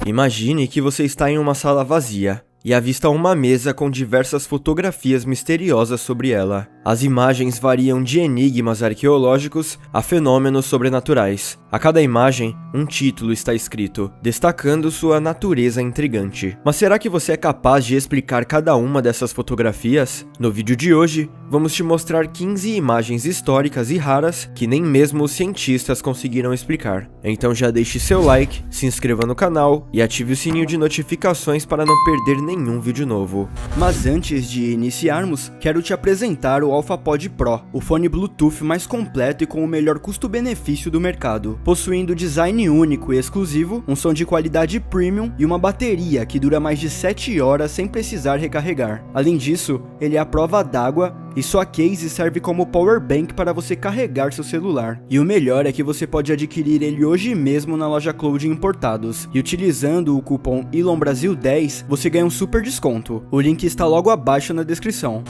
Imagine que você está em uma sala vazia e avista uma mesa com diversas fotografias misteriosas sobre ela. As imagens variam de enigmas arqueológicos a fenômenos sobrenaturais. A cada imagem, um título está escrito, destacando sua natureza intrigante. Mas será que você é capaz de explicar cada uma dessas fotografias? No vídeo de hoje, vamos te mostrar 15 imagens históricas e raras que nem mesmo os cientistas conseguiram explicar. Então já deixe seu like, se inscreva no canal e ative o sininho de notificações para não perder nenhum vídeo novo. Mas antes de iniciarmos, quero te apresentar o AlphaPod Pro, o fone Bluetooth mais completo e com o melhor custo-benefício do mercado, possuindo design único e exclusivo, um som de qualidade premium e uma bateria que dura mais de 7 horas sem precisar recarregar. Além disso, ele é à prova d'água e sua case serve como power bank para você carregar seu celular. E o melhor é que você pode adquirir ele hoje mesmo na loja Cloud Importados, e utilizando o cupom ELONBRASIL10 você ganha um super desconto. O link está logo abaixo na descrição.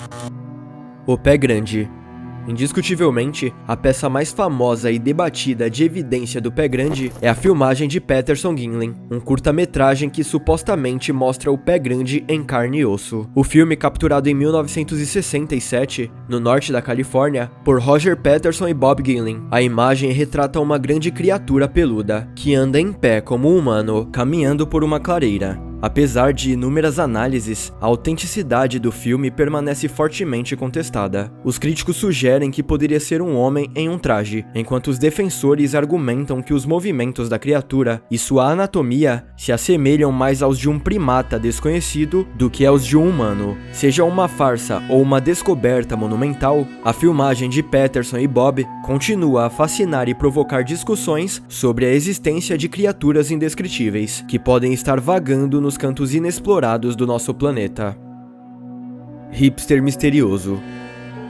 O Pé Grande. Indiscutivelmente, a peça mais famosa e debatida de evidência do Pé Grande é a filmagem de Patterson Gimlin, um curta-metragem que supostamente mostra o pé grande em carne e osso. O filme, capturado em 1967, no norte da Califórnia, por Roger Patterson e Bob Gimlin. A imagem retrata uma grande criatura peluda, que anda em pé como um humano, caminhando por uma clareira. Apesar de inúmeras análises, a autenticidade do filme permanece fortemente contestada. Os críticos sugerem que poderia ser um homem em um traje, enquanto os defensores argumentam que os movimentos da criatura e sua anatomia se assemelham mais aos de um primata desconhecido do que aos de um humano. Seja uma farsa ou uma descoberta monumental, a filmagem de Patterson e Bob continua a fascinar e provocar discussões sobre a existência de criaturas indescritíveis, que podem estar vagando nos cantos inexplorados do nosso planeta. Hipster misterioso.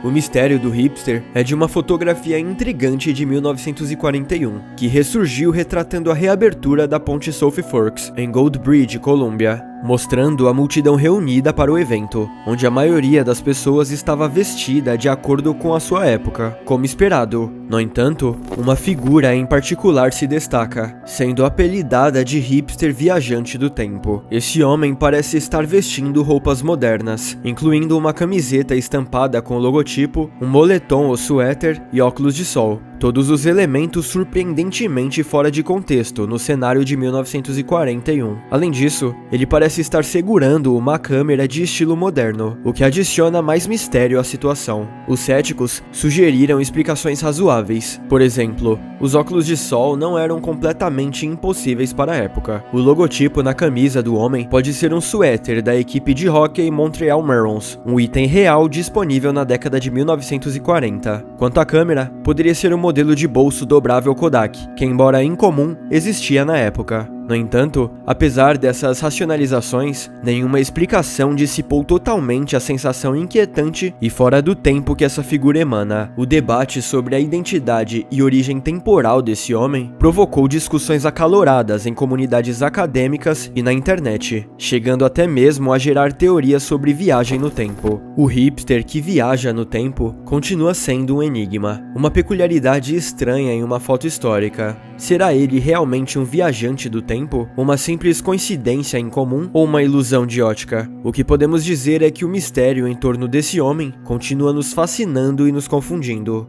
O mistério do hipster é de uma fotografia intrigante de 1941, que ressurgiu retratando a reabertura da ponte South Forks, em Gold Bridge, Colômbia, mostrando a multidão reunida para o evento, onde a maioria das pessoas estava vestida de acordo com a sua época, como esperado. No entanto, uma figura em particular se destaca, sendo apelidada de hipster viajante do tempo. Esse homem parece estar vestindo roupas modernas, incluindo uma camiseta estampada com o logotipo, um moletom ou suéter e óculos de sol. Todos os elementos surpreendentemente fora de contexto no cenário de 1941. Além disso, ele parece estar segurando uma câmera de estilo moderno, o que adiciona mais mistério à situação. Os céticos sugeriram explicações razoáveis. Por exemplo, os óculos de sol não eram completamente impossíveis para a época. O logotipo na camisa do homem pode ser um suéter da equipe de hóquei Montreal Marons, um item real disponível na década de 1940. Quanto à câmera, poderia ser um modelo de bolso dobrável Kodak, que embora incomum, existia na época. No entanto, apesar dessas racionalizações, nenhuma explicação dissipou totalmente a sensação inquietante e fora do tempo que essa figura emana. O debate sobre a identidade e origem temporal desse homem provocou discussões acaloradas em comunidades acadêmicas e na internet, chegando até mesmo a gerar teorias sobre viagem no tempo. O hipster que viaja no tempo continua sendo um enigma, uma peculiaridade estranha em uma foto histórica. Será ele realmente um viajante do tempo? Uma simples coincidência incomum ou uma ilusão de ótica? O que podemos dizer é que o mistério em torno desse homem continua nos fascinando e nos confundindo.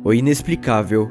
O inexplicável.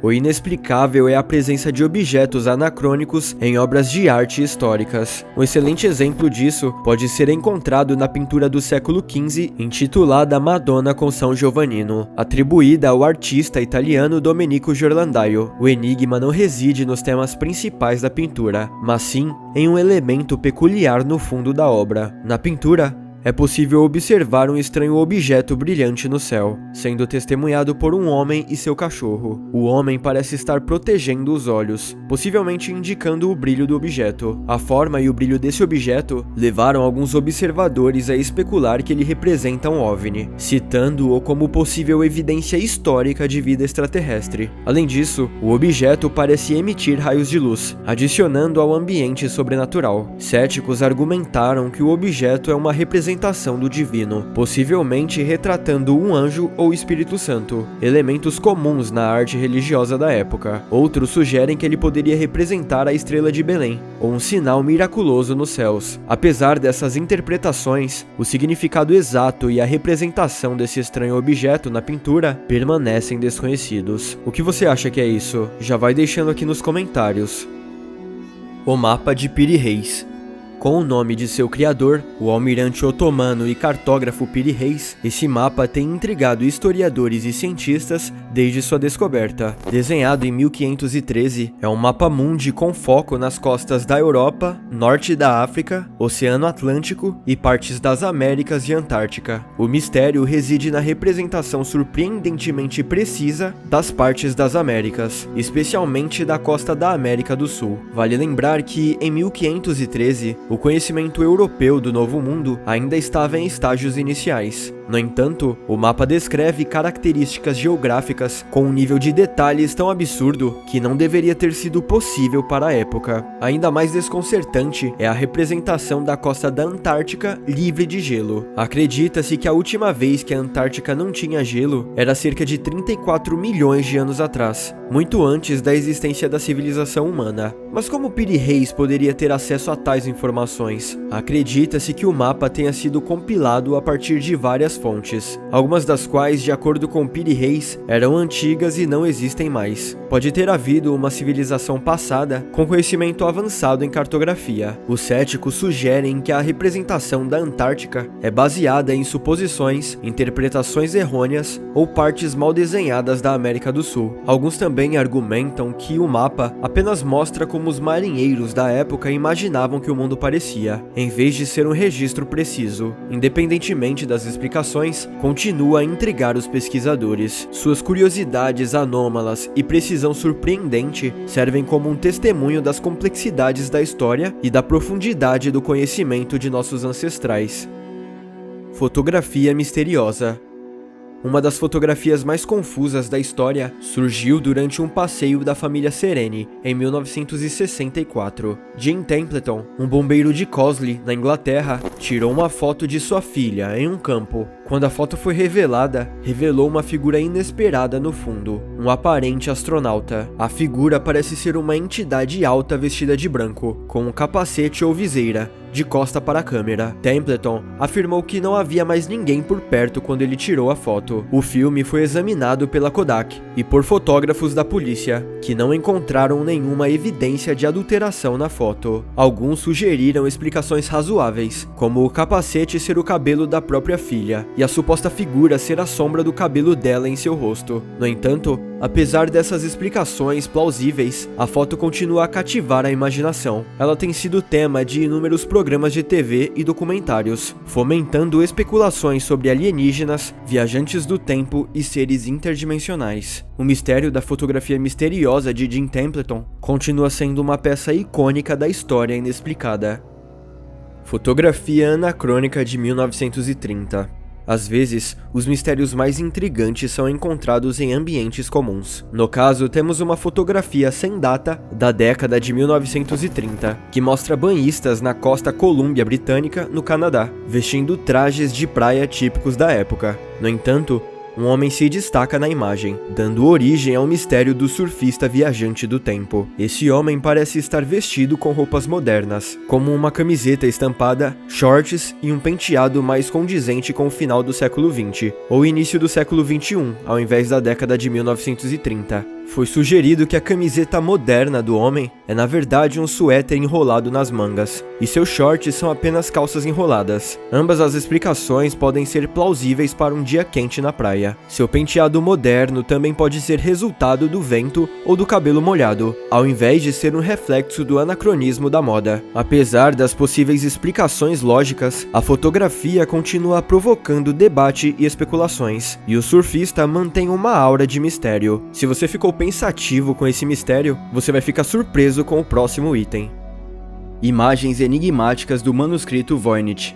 O inexplicável é a presença de objetos anacrônicos em obras de arte históricas. Um excelente exemplo disso pode ser encontrado na pintura do século XV intitulada Madonna com São Giovannino, atribuída ao artista italiano Domenico Ghirlandaio. O enigma não reside nos temas principais da pintura, mas sim em um elemento peculiar no fundo da obra. Na pintura, é possível observar um estranho objeto brilhante no céu, sendo testemunhado por um homem e seu cachorro. O homem parece estar protegendo os olhos, possivelmente indicando o brilho do objeto. A forma e o brilho desse objeto levaram alguns observadores a especular que ele representa um OVNI, citando-o como possível evidência histórica de vida extraterrestre. Além disso, o objeto parece emitir raios de luz, adicionando ao ambiente sobrenatural. Céticos argumentaram que o objeto é uma representação representação do divino, possivelmente retratando um anjo ou Espírito Santo, elementos comuns na arte religiosa da época. Outros sugerem que ele poderia representar a estrela de Belém, ou um sinal miraculoso nos céus. Apesar dessas interpretações, o significado exato e a representação desse estranho objeto na pintura permanecem desconhecidos. O que você acha que é isso? Já vai deixando aqui nos comentários. O mapa de Piri Reis. Com o nome de seu criador, o almirante otomano e cartógrafo Piri Reis, esse mapa tem intrigado historiadores e cientistas desde sua descoberta. Desenhado em 1513, é um mapa mundi com foco nas costas da Europa, norte da África, Oceano Atlântico e partes das Américas e Antártica. O mistério reside na representação surpreendentemente precisa das partes das Américas, especialmente da costa da América do Sul. Vale lembrar que, em 1513, o conhecimento europeu do Novo Mundo ainda estava em estágios iniciais. No entanto, o mapa descreve características geográficas com um nível de detalhes tão absurdo que não deveria ter sido possível para a época. Ainda mais desconcertante é a representação da costa da Antártica livre de gelo. Acredita-se que a última vez que a Antártica não tinha gelo era cerca de 34 milhões de anos atrás, muito antes da existência da civilização humana. Mas como Piri Reis poderia ter acesso a tais informações? Acredita-se que o mapa tenha sido compilado a partir de várias fontes, algumas das quais, de acordo com Piri Reis, eram antigas e não existem mais. Pode ter havido uma civilização passada com conhecimento avançado em cartografia. Os céticos sugerem que a representação da Antártica é baseada em suposições, interpretações errôneas ou partes mal desenhadas da América do Sul. Alguns também argumentam que o mapa apenas mostra como os marinheiros da época imaginavam que o mundo parecia, em vez de ser um registro preciso. Independentemente das explicações, continua a intrigar os pesquisadores. Suas curiosidades anômalas e precisão surpreendente servem como um testemunho das complexidades da história e da profundidade do conhecimento de nossos ancestrais. Fotografia misteriosa. Uma das fotografias mais confusas da história surgiu durante um passeio da família Serene, em 1964. Jim Templeton, um bombeiro de Cosley, na Inglaterra, tirou uma foto de sua filha em um campo. Quando a foto foi revelada, revelou uma figura inesperada no fundo, um aparente astronauta. A figura parece ser uma entidade alta vestida de branco, com um capacete ou viseira, de costa para a câmera. Templeton afirmou que não havia mais ninguém por perto quando ele tirou a foto. O filme foi examinado pela Kodak e por fotógrafos da polícia, que não encontraram nenhuma evidência de adulteração na foto. Alguns sugeriram explicações razoáveis, como o capacete ser o cabelo da própria filha e a suposta figura ser a sombra do cabelo dela em seu rosto. No entanto, apesar dessas explicações plausíveis, a foto continua a cativar a imaginação. Ela tem sido tema de inúmeros programas de TV e documentários, fomentando especulações sobre alienígenas, viajantes do tempo e seres interdimensionais. O mistério da fotografia misteriosa de Jim Templeton continua sendo uma peça icônica da história inexplicada. Fotografia anacrônica de 1930. Às vezes, os mistérios mais intrigantes são encontrados em ambientes comuns. No caso, temos uma fotografia sem data da década de 1930, que mostra banhistas na costa Colômbia Britânica, no Canadá, vestindo trajes de praia típicos da época. No entanto, um homem se destaca na imagem, dando origem ao mistério do surfista viajante do tempo. Esse homem parece estar vestido com roupas modernas, como uma camiseta estampada, shorts e um penteado mais condizente com o final do século XX, ou início do século XXI, ao invés da década de 1930. Foi sugerido que a camiseta moderna do homem é na verdade um suéter enrolado nas mangas, e seus shorts são apenas calças enroladas. Ambas as explicações podem ser plausíveis para um dia quente na praia. Seu penteado moderno também pode ser resultado do vento ou do cabelo molhado, ao invés de ser um reflexo do anacronismo da moda. Apesar das possíveis explicações lógicas, a fotografia continua provocando debate e especulações, e o surfista mantém uma aura de mistério. Se você ficou pensativo com esse mistério, você vai ficar surpreso com o próximo item. Imagens enigmáticas do manuscrito Voynich.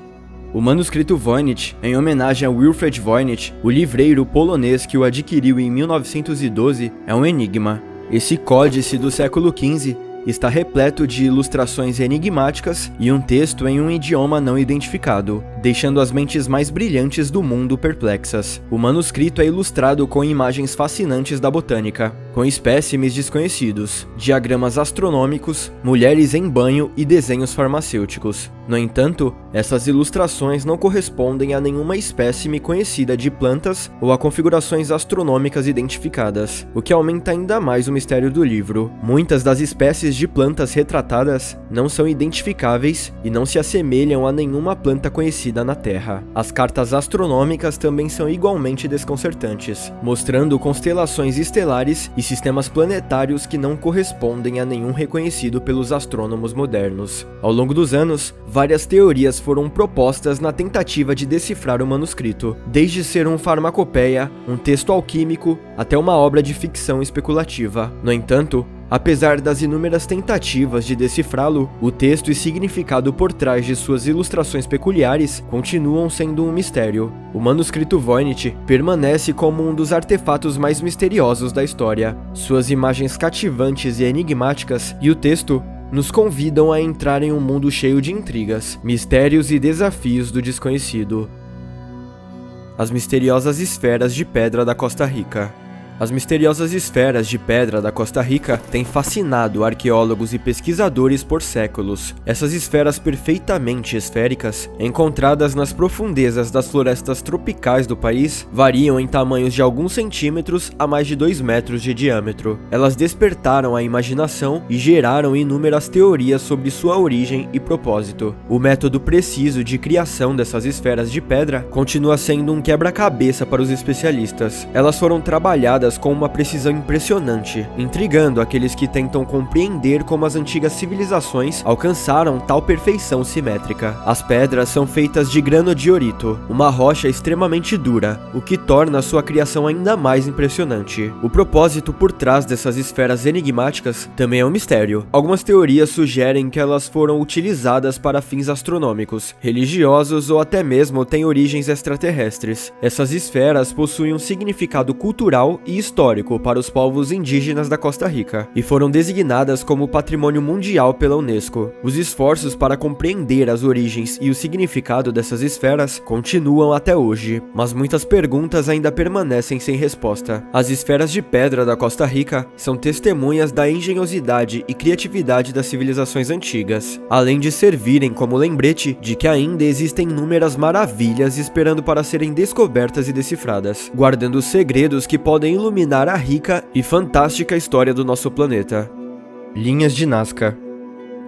O manuscrito Voynich, em homenagem a Wilfred Voynich, o livreiro polonês que o adquiriu em 1912, é um enigma. Esse códice do século XV está repleto de ilustrações enigmáticas e um texto em um idioma não identificado. deixando as mentes mais brilhantes do mundo perplexas. O manuscrito é ilustrado com imagens fascinantes da botânica, com espécimes desconhecidos, diagramas astronômicos, mulheres em banho e desenhos farmacêuticos. No entanto, essas ilustrações não correspondem a nenhuma espécime conhecida de plantas ou a configurações astronômicas identificadas, o que aumenta ainda mais o mistério do livro. Muitas das espécies de plantas retratadas não são identificáveis e não se assemelham a nenhuma planta conhecida na Terra. As cartas astronômicas também são igualmente desconcertantes, mostrando constelações estelares e sistemas planetários que não correspondem a nenhum reconhecido pelos astrônomos modernos. Ao longo dos anos, várias teorias foram propostas na tentativa de decifrar o manuscrito, desde ser um farmacopeia, um texto alquímico, até uma obra de ficção especulativa. No entanto, apesar das inúmeras tentativas de decifrá-lo, o texto e significado por trás de suas ilustrações peculiares continuam sendo um mistério. O manuscrito Voynich permanece como um dos artefatos mais misteriosos da história. Suas imagens cativantes e enigmáticas e o texto nos convidam a entrar em um mundo cheio de intrigas, mistérios e desafios do desconhecido. As misteriosas esferas de pedra da Costa Rica. As misteriosas esferas de pedra da Costa Rica têm fascinado arqueólogos e pesquisadores por séculos. Essas esferas perfeitamente esféricas, encontradas nas profundezas das florestas tropicais do país, variam em tamanhos de alguns centímetros a mais de 2 metros de diâmetro. Elas despertaram a imaginação e geraram inúmeras teorias sobre sua origem e propósito. O método preciso de criação dessas esferas de pedra continua sendo um quebra-cabeça para os especialistas. Elas foram trabalhadas com uma precisão impressionante, intrigando aqueles que tentam compreender como as antigas civilizações alcançaram tal perfeição simétrica. As pedras são feitas de granodiorito, uma rocha extremamente dura, o que torna sua criação ainda mais impressionante. O propósito por trás dessas esferas enigmáticas também é um mistério. Algumas teorias sugerem que elas foram utilizadas para fins astronômicos, religiosos ou até mesmo têm origens extraterrestres. Essas esferas possuem um significado cultural e histórico para os povos indígenas da Costa Rica e foram designadas como Patrimônio Mundial pela Unesco. Os esforços para compreender as origens e o significado dessas esferas continuam até hoje, mas muitas perguntas ainda permanecem sem resposta. As esferas de pedra da Costa Rica são testemunhas da engenhosidade e criatividade das civilizações antigas, além de servirem como lembrete de que ainda existem inúmeras maravilhas esperando para serem descobertas e decifradas, guardando segredos que podem iluminar a rica e fantástica história do nosso planeta. Linhas de Nazca.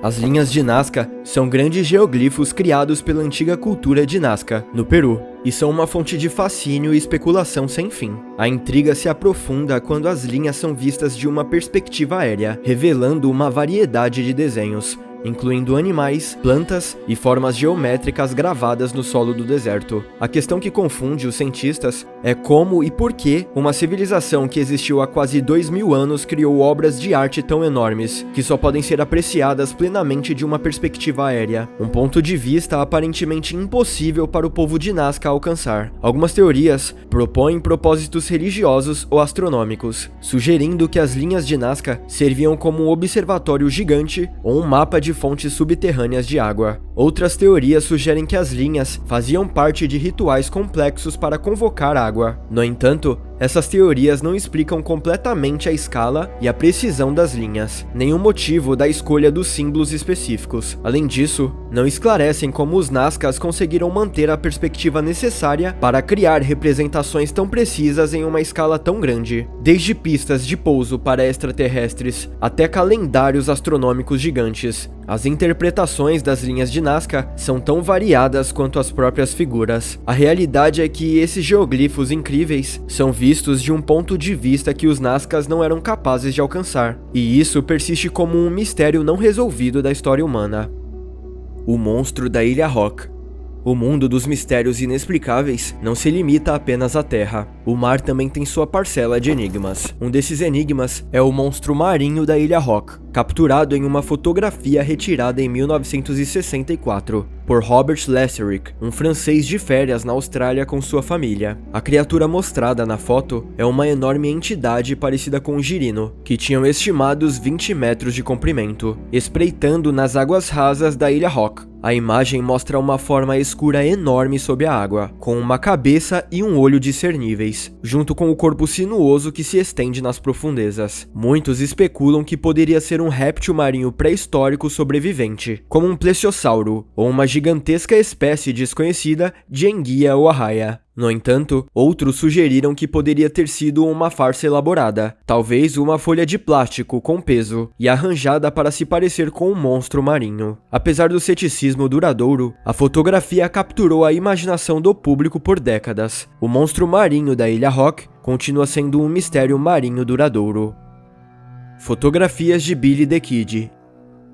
As linhas de Nazca são grandes geoglifos criados pela antiga cultura de Nazca, no Peru, e são uma fonte de fascínio e especulação sem fim. A intriga se aprofunda quando as linhas são vistas de uma perspectiva aérea, revelando uma variedade de desenhos, incluindo animais, plantas e formas geométricas gravadas no solo do deserto. A questão que confunde os cientistas é como e por que uma civilização que existiu há quase 2000 anos criou obras de arte tão enormes, que só podem ser apreciadas plenamente de uma perspectiva aérea, um ponto de vista aparentemente impossível para o povo de Nazca alcançar. Algumas teorias propõem propósitos religiosos ou astronômicos, sugerindo que as linhas de Nazca serviam como um observatório gigante ou um mapa de fontes subterrâneas de água. Outras teorias sugerem que as linhas faziam parte de rituais complexos para convocar água. No entanto, essas teorias não explicam completamente a escala e a precisão das linhas, nem o motivo da escolha dos símbolos específicos. Além disso, não esclarecem como os Nazcas conseguiram manter a perspectiva necessária para criar representações tão precisas em uma escala tão grande, desde pistas de pouso para extraterrestres até calendários astronômicos gigantes. As interpretações das linhas de Nazca são tão variadas quanto as próprias figuras. A realidade é que esses geoglifos incríveis são vistos de um ponto de vista que os Nazcas não eram capazes de alcançar, e isso persiste como um mistério não resolvido da história humana. O monstro da Ilha Rock. O mundo dos mistérios inexplicáveis não se limita apenas à Terra. O mar também tem sua parcela de enigmas. Um desses enigmas é o monstro marinho da Ilha Rock, capturado em uma fotografia retirada em 1964. por Robert Lesserick, um francês de férias na Austrália com sua família. A criatura mostrada na foto é uma enorme entidade parecida com um girino, que tinham estimados 20 metros de comprimento, espreitando nas águas rasas da Ilha Rock. A imagem mostra uma forma escura enorme sob a água, com uma cabeça e um olho discerníveis, junto com o corpo sinuoso que se estende nas profundezas. Muitos especulam que poderia ser um réptil marinho pré-histórico sobrevivente, como um plesiosauro, ou uma gigantesca espécie desconhecida de enguia ou arraia. No entanto, outros sugeriram que poderia ter sido uma farsa elaborada, talvez uma folha de plástico com peso e arranjada para se parecer com um monstro marinho. Apesar do ceticismo duradouro, a fotografia capturou a imaginação do público por décadas. O monstro marinho da Ilha Rock continua sendo um mistério marinho duradouro. Fotografias de Billy the Kid.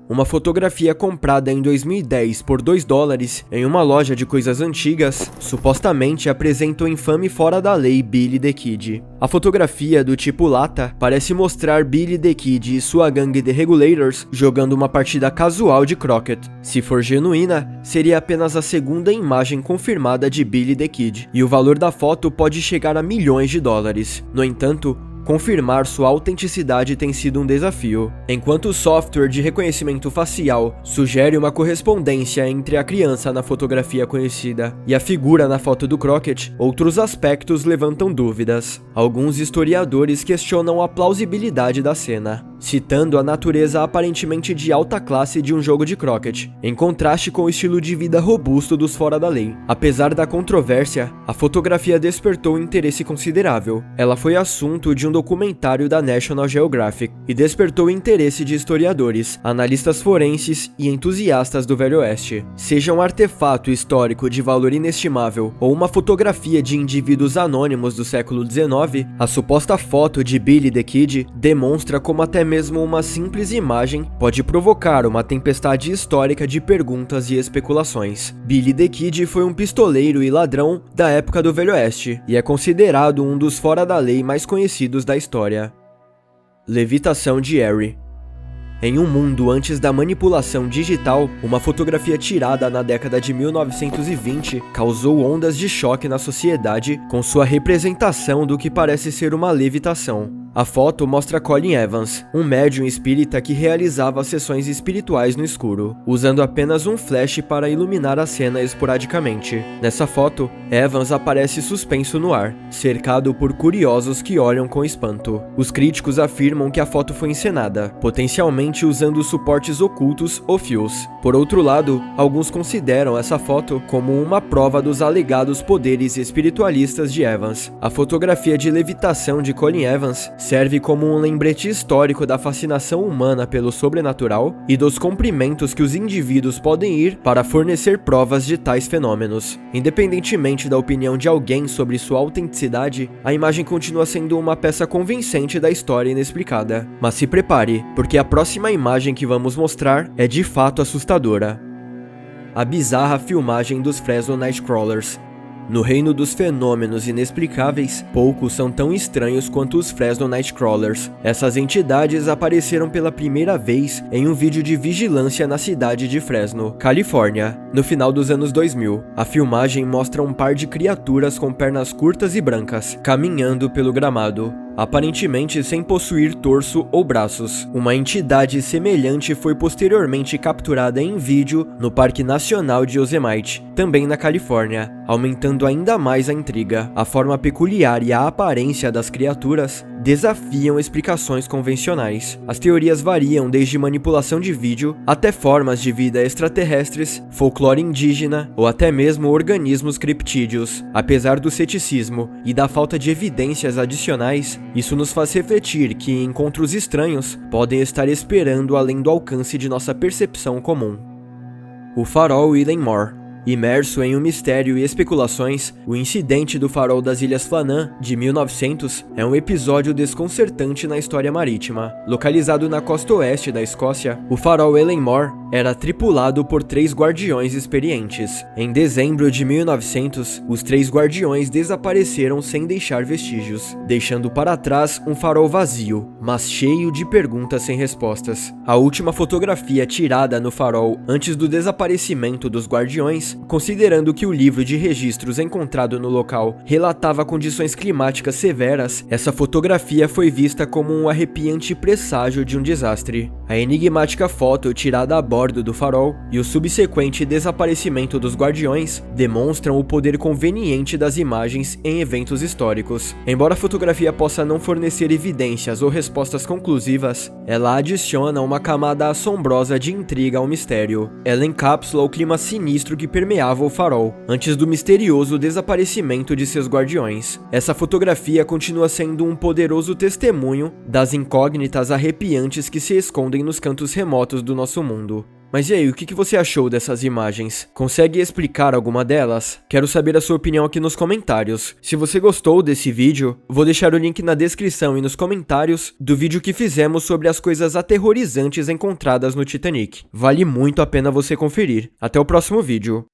Uma fotografia comprada em 2010 por $2 em uma loja de coisas antigas, supostamente apresenta o infame fora da lei Billy the Kid. A fotografia, do tipo lata, parece mostrar Billy the Kid e sua gangue de Regulators jogando uma partida casual de croquet. Se for genuína, seria apenas a segunda imagem confirmada de Billy the Kid, e o valor da foto pode chegar a milhões de dólares. No entanto, confirmar sua autenticidade tem sido um desafio. Enquanto o software de reconhecimento facial sugere uma correspondência entre a criança na fotografia conhecida e a figura na foto do croquet, outros aspectos levantam dúvidas. Alguns historiadores questionam a plausibilidade da cena, citando a natureza aparentemente de alta classe de um jogo de croquet, em contraste com o estilo de vida robusto dos fora da lei. Apesar da controvérsia, a fotografia despertou interesse considerável. Ela foi assunto de um documentário da National Geographic e despertou o interesse de historiadores, analistas forenses e entusiastas do Velho Oeste. Seja um artefato histórico de valor inestimável ou uma fotografia de indivíduos anônimos do século XIX, a suposta foto de Billy the Kid demonstra como até mesmo uma simples imagem pode provocar uma tempestade histórica de perguntas e especulações. Billy the Kid foi um pistoleiro e ladrão da época do Velho Oeste e é considerado um dos fora da lei mais conhecidos da história. Levitação de Harry. Em um mundo antes da manipulação digital, uma fotografia tirada na década de 1920 causou ondas de choque na sociedade com sua representação do que parece ser uma levitação. A foto mostra Colin Evans, um médium espírita que realizava sessões espirituais no escuro, usando apenas um flash para iluminar a cena esporadicamente. Nessa foto, Evans aparece suspenso no ar, cercado por curiosos que olham com espanto. Os críticos afirmam que a foto foi encenada, potencialmente usando suportes ocultos ou fios. Por outro lado, alguns consideram essa foto como uma prova dos alegados poderes espiritualistas de Evans. A fotografia de levitação de Colin Evans serve como um lembrete histórico da fascinação humana pelo sobrenatural e dos comprimentos que os indivíduos podem ir para fornecer provas de tais fenômenos. Independentemente da opinião de alguém sobre sua autenticidade, a imagem continua sendo uma peça convincente da história inexplicada. Mas se prepare, porque a próxima imagem que vamos mostrar é de fato assustadora. A bizarra filmagem dos Fresno Nightcrawlers. No reino dos fenômenos inexplicáveis, poucos são tão estranhos quanto os Fresno Nightcrawlers. Essas entidades apareceram pela primeira vez em um vídeo de vigilância na cidade de Fresno, Califórnia, no final dos anos 2000. A filmagem mostra um par de criaturas com pernas curtas e brancas, caminhando pelo gramado, aparentemente sem possuir torso ou braços. Uma entidade semelhante foi posteriormente capturada em vídeo no Parque Nacional de Yosemite, também na Califórnia, aumentando ainda mais a intriga. A forma peculiar e a aparência das criaturas desafiam explicações convencionais. As teorias variam desde manipulação de vídeo até formas de vida extraterrestres, folclore indígena ou até mesmo organismos criptídeos. Apesar do ceticismo e da falta de evidências adicionais, isso nos faz refletir que encontros estranhos podem estar esperando além do alcance de nossa percepção comum. O farol Willenmore. Imerso em um mistério e especulações, o incidente do farol das Ilhas Flannan, de 1900, é um episódio desconcertante na história marítima. Localizado na costa oeste da Escócia, o farol Willenmore era tripulado por 3 guardiões experientes. Em dezembro de 1900, os 3 guardiões desapareceram sem deixar vestígios, deixando para trás um farol vazio, mas cheio de perguntas sem respostas. A última fotografia tirada no farol antes do desaparecimento dos guardiões, considerando que o livro de registros encontrado no local relatava condições climáticas severas, essa fotografia foi vista como um arrepiante presságio de um desastre. A enigmática foto tirada a bordo do farol e o subsequente desaparecimento dos guardiões demonstram o poder conveniente das imagens em eventos históricos. Embora a fotografia possa não fornecer evidências ou respostas conclusivas, ela adiciona uma camada assombrosa de intriga ao mistério. Ela encapsula o clima sinistro que permeava o farol, antes do misterioso desaparecimento de seus guardiões. Essa fotografia continua sendo um poderoso testemunho das incógnitas arrepiantes que se escondem nos cantos remotos do nosso mundo. Mas e aí, o que você achou dessas imagens? Consegue explicar alguma delas? Quero saber a sua opinião aqui nos comentários. Se você gostou desse vídeo, vou deixar o link na descrição e nos comentários do vídeo que fizemos sobre as coisas aterrorizantes encontradas no Titanic. Vale muito a pena você conferir. Até o próximo vídeo.